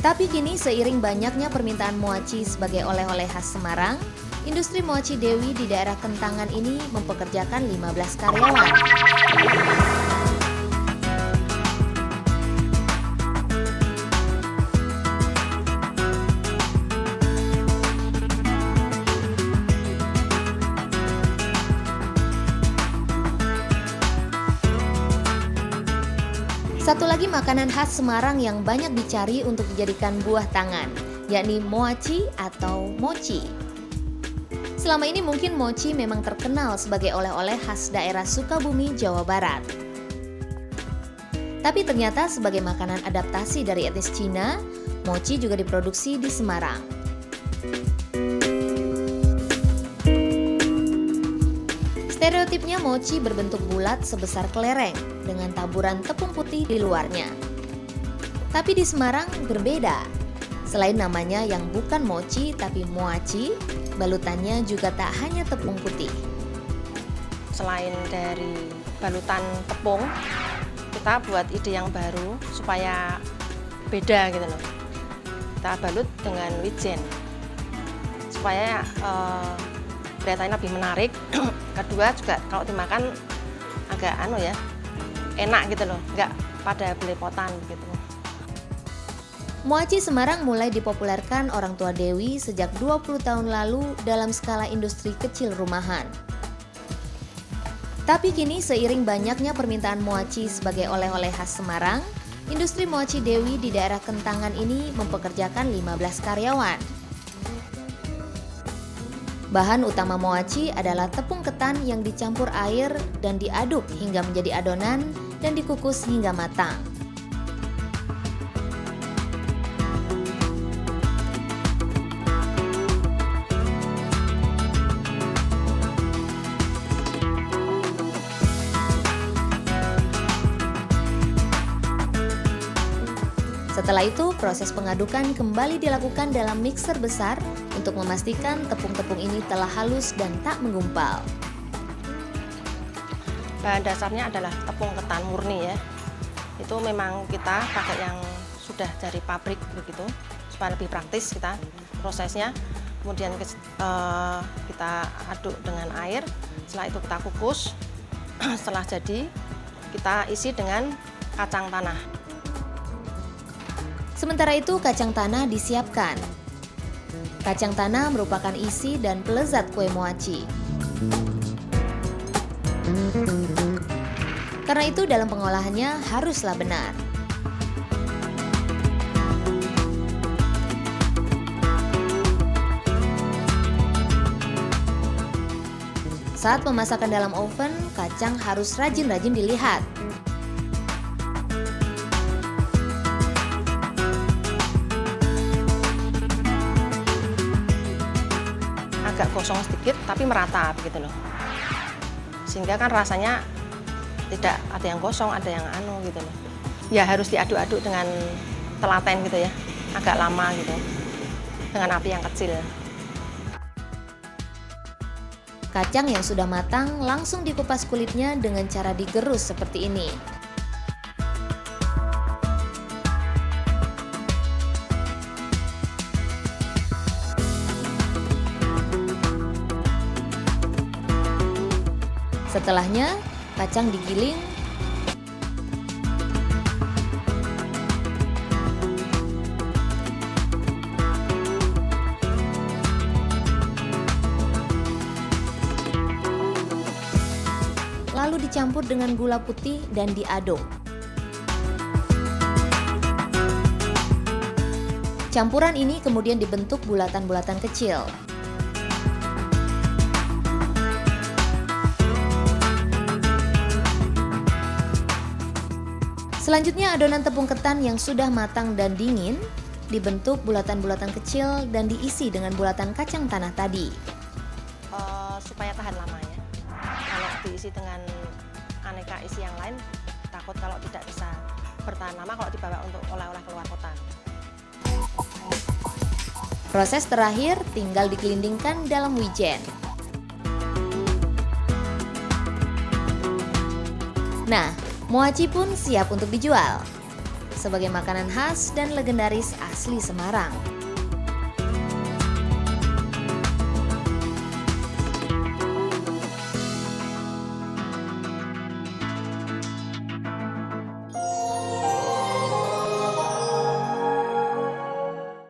Tapi kini seiring banyaknya permintaan moaci sebagai oleh-oleh khas Semarang, industri moaci Dewi di daerah Kentangan ini mempekerjakan 15 karyawan. Satu lagi makanan khas Semarang yang banyak dicari untuk dijadikan buah tangan, yakni moaci atau mochi. Selama ini mungkin mochi memang terkenal sebagai oleh-oleh khas daerah Sukabumi, Jawa Barat. Tapi ternyata sebagai makanan adaptasi dari etnis Cina, mochi juga diproduksi di Semarang. Stereotipnya mochi berbentuk bulat sebesar kelereng dengan taburan tepung putih di luarnya. Tapi di Semarang berbeda. Selain namanya yang bukan mochi tapi moaci, balutannya juga tak hanya tepung putih. Selain dari balutan tepung, kita buat ide yang baru supaya beda gitu loh. Kita balut dengan wijen supaya kelihatannya lebih menarik. Kedua juga kalau dimakan agak enak gitu loh, nggak pada belepotan gitu. Moaci Semarang mulai dipopulerkan orang tua Dewi sejak 20 tahun lalu dalam skala industri kecil rumahan. Tapi kini seiring banyaknya permintaan moaci sebagai oleh-oleh khas Semarang, industri moaci Dewi di daerah Kentangan ini mempekerjakan 15 karyawan. Bahan utama moaci adalah tepung ketan yang dicampur air dan diaduk hingga menjadi adonan dan dikukus hingga matang. Setelah itu, proses pengadukan kembali dilakukan dalam mixer besar untuk memastikan tepung-tepung ini telah halus dan tak menggumpal. Bahan dasarnya adalah tepung ketan murni ya. Itu memang kita pakai yang sudah dari pabrik begitu, supaya lebih praktis kita prosesnya. Kemudian kita aduk dengan air, setelah itu kita kukus. Setelah jadi, kita isi dengan kacang tanah. Sementara itu kacang tanah disiapkan. Kacang tanah merupakan isi dan pelezat kue moaci. Karena itu dalam pengolahannya haruslah benar. Saat memasakkan dalam oven, kacang harus rajin-rajin dilihat. Agak gosong sedikit tapi merata begitu loh, sehingga kan rasanya tidak ada yang gosong, ada yang gitu loh. Ya harus diaduk-aduk dengan telaten gitu ya, agak lama gitu, dengan api yang kecil. Kacang yang sudah matang langsung dikupas kulitnya dengan cara digerus seperti ini. Setelahnya, kacang digiling, lalu dicampur dengan gula putih dan diaduk. Campuran ini kemudian dibentuk bulatan-bulatan kecil. Selanjutnya adonan tepung ketan yang sudah matang dan dingin dibentuk bulatan-bulatan kecil dan diisi dengan bulatan kacang tanah tadi. Supaya tahan lama ya. Kalau diisi dengan aneka isi yang lain, takut kalau tidak bisa bertahan lama kalau dibawa untuk oleh-oleh keluar kota. Proses terakhir tinggal dikelindingkan dalam wijen. Nah, moaci pun siap untuk dijual. sebagai makanan khas dan legendaris asli Semarang.